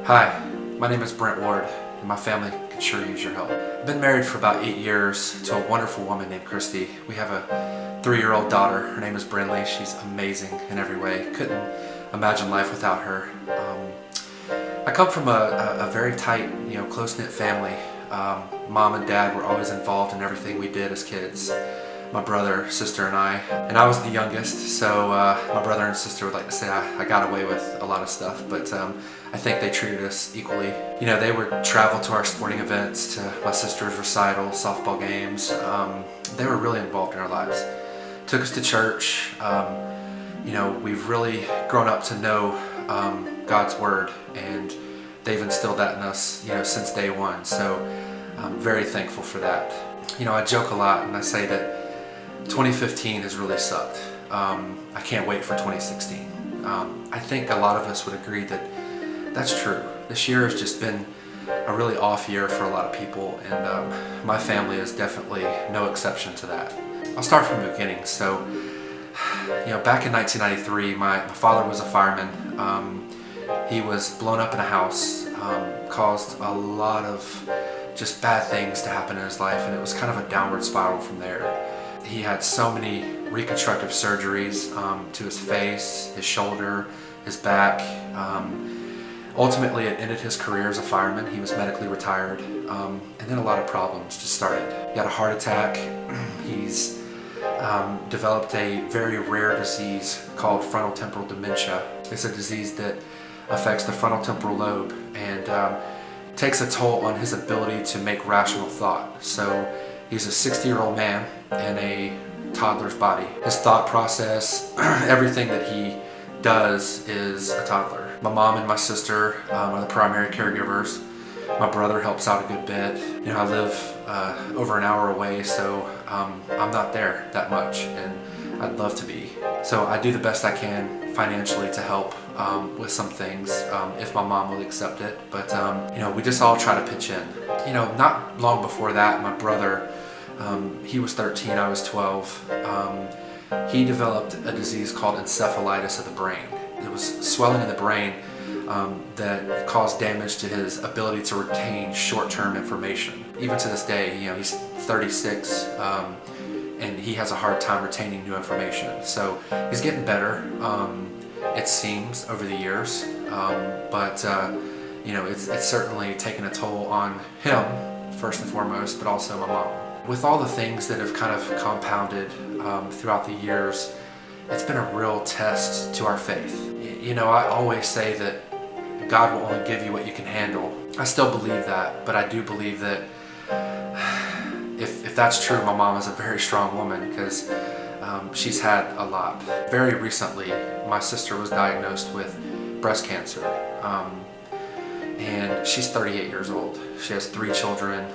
Hi, my name is Brent Ward, and my family could sure use your help. I've been married for about 8 years to a wonderful woman named Christy. We have a 3-year-old daughter. Her name is Brinley. She's amazing in every way. Couldn't imagine life without her. I come from a very tight, close-knit family. Mom and Dad were always involved in everything we did as kids. My brother, sister, and I was the youngest, so my brother and sister would like to say I got away with a lot of stuff, but I think they treated us equally. They would travel to our sporting events, to my sister's recitals, softball games. They were really involved in our lives. Took us to church. We've really grown up to know God's Word, and they've instilled that in us, since day one, so I'm very thankful for that. I joke a lot and I say that 2015 has really sucked. I can't wait for 2016. I think a lot of us would agree that that's true. This year has just been a really off year for a lot of people, and my family is definitely no exception to that. I'll start from the beginning. So, back in 1993, my father was a fireman. He was blown up in a house, caused a lot of just bad things to happen in his life, and it was kind of a downward spiral from there. He had so many reconstructive surgeries to his face, his shoulder, his back. Ultimately, it ended his career as a fireman. He was medically retired, and then a lot of problems just started. He had a heart attack. He's developed a very rare disease called Frontotemporal Dementia. It's a disease that affects the frontal temporal lobe and takes a toll on his ability to make rational thought. So he's a 60-year-old man in a toddler's body. His thought process, everything that he does is a toddler. My mom and my sister are the primary caregivers. My brother helps out a good bit. I live over an hour away, so I'm not there that much, and I'd love to be. So I do the best I can financially to help with some things, if my mom will accept it. But we just all try to pitch in. Not long before that, my brother, he was 13, I was 12. He developed a disease called encephalitis of the brain. It was swelling in the brain that caused damage to his ability to retain short-term information. Even to this day, he's 36, and he has a hard time retaining new information. So he's getting better, it seems, over the years, but it's certainly taken a toll on him, first and foremost, but also my mom. With all the things that have kind of compounded throughout the years, it's been a real test to our faith. I always say that God will only give you what you can handle. I still believe that, but I do believe that if that's true, my mom is a very strong woman, because she's had a lot. Very recently, my sister was diagnosed with breast cancer, and she's 38 years old. She has 3 children.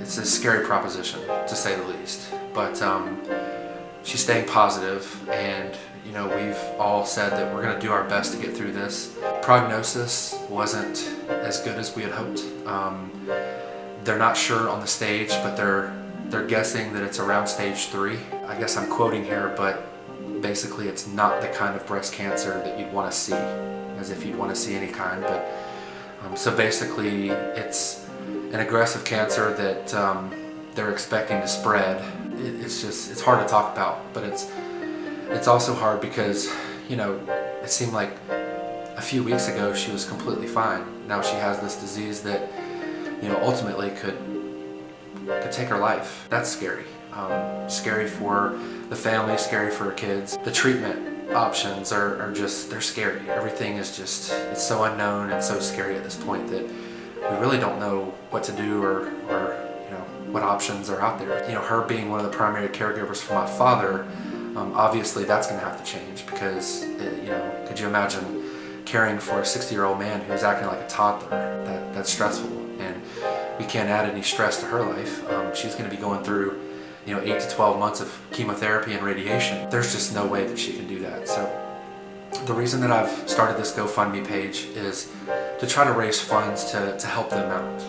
It's a scary proposition, to say the least, but she's staying positive, and we've all said that we're going to do our best to get through this. Prognosis wasn't as good as we had hoped. They're not sure on the stage, but they're guessing that it's around stage 3. I guess I'm quoting here, but basically it's not the kind of breast cancer that you'd want to see, as if you'd want to see any kind. But so basically it's an aggressive cancer that they're expecting to spread. It's hard to talk about, but it's also hard because it seemed like a few weeks ago she was completely fine. Now she has this disease that ultimately could take her life. That's scary. Scary for the family, scary for her kids. The treatment options are just, they're scary. Everything is just, it's so unknown and so scary at this point that we really don't know what to do or what options are out there. Her being one of the primary caregivers for my father, obviously that's going to have to change, because could you imagine caring for a 60-year-old man who's acting like a toddler? That's stressful, and we can't add any stress to her life. She's going to be going through 8 to 12 months of chemotherapy and radiation. There's just no way that she can do that. So the reason that I've started this GoFundMe page is to try to raise funds to help them out.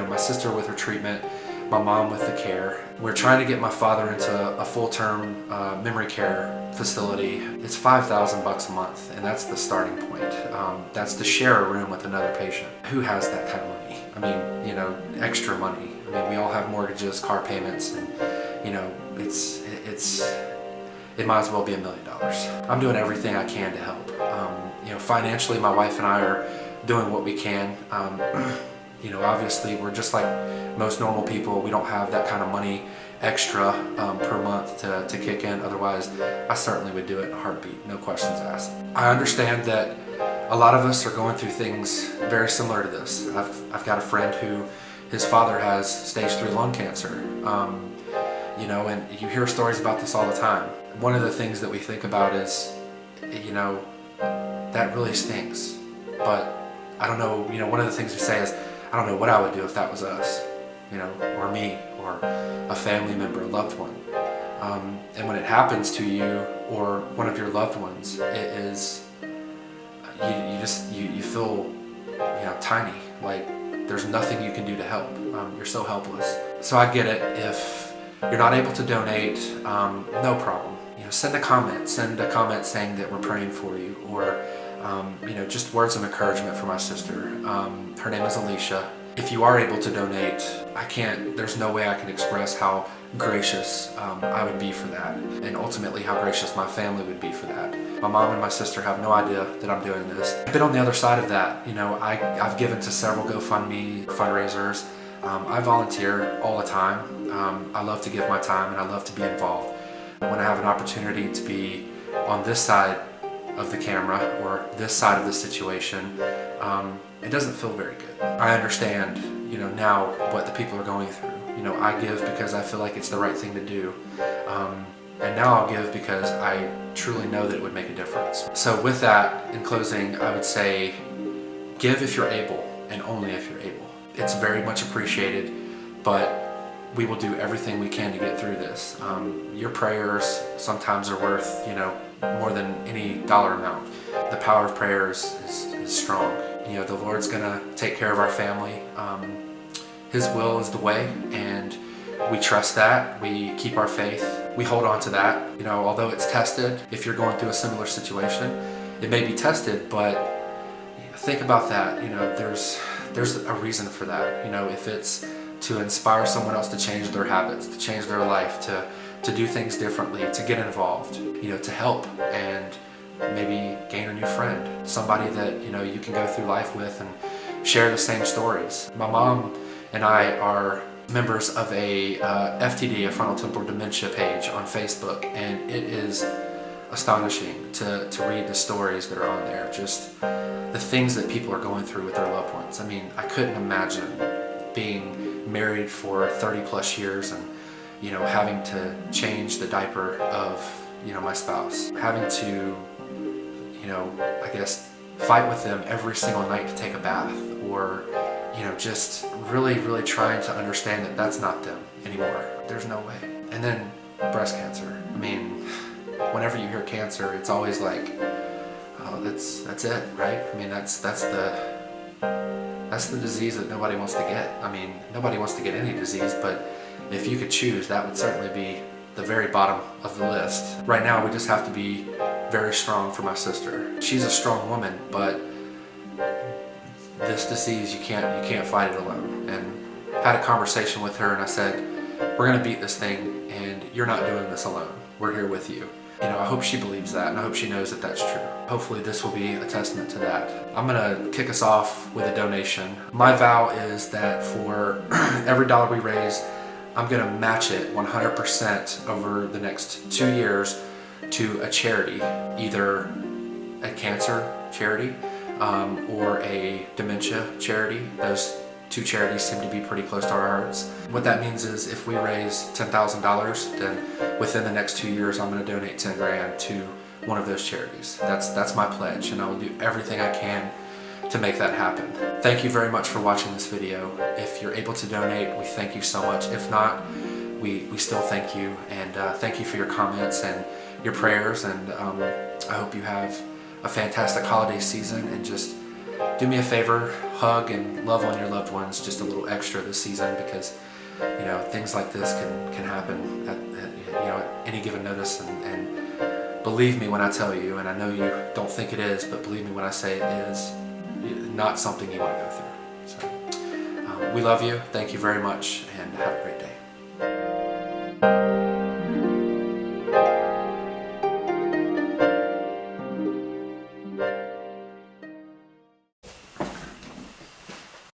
My sister, with her treatment, my mom with the care. We're trying to get my father into a full-term memory care facility. It's $5,000 a month, and that's the starting point. That's to share a room with another patient. Who has that kind of money? I mean, you know, extra money. I mean, we all have mortgages, car payments, and you know, it might as well be $1 million. I'm doing everything I can to help. You know, financially, my wife and I are doing what we can. You know, obviously, we're just like most normal people. We don't have that kind of money extra per month to kick in. Otherwise, I certainly would do it in a heartbeat, no questions asked. I understand that a lot of us are going through things very similar to this. I've got a friend who his father has stage 3 lung cancer. You know, and you hear stories about this all the time. One of the things that we think about is, you know, that really stinks. But I don't know, you know, one of the things we say is, I don't know what I would do if that was us, you know, or me, or a family member, a loved one. And when it happens to you or one of your loved ones, it is, you feel, you know, tiny, like there's nothing you can do to help. You're so helpless. So I get it. If you're not able to donate, no problem. You know, send a comment saying that we're praying for you, or you know, just words of encouragement for my sister. Her name is Alicia. If you are able to donate, there's no way I can express how gracious I would be for that, and ultimately how gracious my family would be for that. My mom and my sister have no idea that I'm doing this. I've been on the other side of that. You know, I've given to several GoFundMe fundraisers. I volunteer all the time. I love to give my time and I love to be involved. When I have an opportunity to be on this side of the camera or this side of the situation, it doesn't feel very good. I understand, you know, now what the people are going through. You know, I give because I feel like it's the right thing to do. And now I'll give because I truly know that it would make a difference. So with that, in closing, I would say give if you're able, and only if you're able. It's very much appreciated, but we will do everything we can to get through this. Your prayers sometimes are worth, you know, more than any dollar amount. The power of prayers is strong. You know, the Lord's gonna take care of our family. His will is the way, and we trust that. We keep our faith. We hold on to that. You know, although it's tested, if you're going through a similar situation, it may be tested, but you know, think about that. You know, there's a reason for that. You know, if it's to inspire someone else to change their habits, to change their life, to do things differently, to get involved, you know, to help, and maybe gain a new friend, somebody that, you know, you can go through life with and share the same stories. My mom and I are members of a FTD, a Frontotemporal Dementia page on Facebook, and it is astonishing to read the stories that are on there, just the things that people are going through with their loved ones. I mean, I couldn't imagine being married for 30 plus years and, you know, having to change the diaper of, you know, my spouse, having to, you know, I guess fight with them every single night to take a bath, or, you know, just really trying to understand that that's not them anymore. There's no way. And then breast cancer. I mean, whenever you hear cancer, it's always like, oh, that's it, right? I mean, that's the disease that nobody wants to get. I mean, nobody wants to get any disease, but if you could choose, that would certainly be the very bottom of the list. Right now, we just have to be very strong for my sister. She's a strong woman, but this disease, you can't fight it alone. And I had a conversation with her and I said, we're gonna beat this thing, and you're not doing this alone. We're here with you. You know, I hope she believes that, and I hope she knows that that's true. Hopefully this will be a testament to that. I'm gonna kick us off with a donation. My vow is that for every dollar we raise, I'm gonna match it 100% over the next 2 years to a charity, either a cancer charity or a dementia charity. Those two charities seem to be pretty close to our hearts. What that means is if we raise $10,000, then within the next 2 years, I'm going to donate 10 grand to one of those charities. That's my pledge, and I will do everything I can to make that happen. Thank you very much for watching this video. If you're able to donate, we thank you so much. If not, we still thank you, and thank you for your comments and your prayers, and I hope you have a fantastic holiday season, and just do me a favor, hug and love on your loved ones just a little extra this season, because you know, things like this can happen at any given notice, and believe me when I tell you, and I know you don't think it is, but believe me when I say it is not something you want to go through. So we love you. Thank you very much, and have a great day.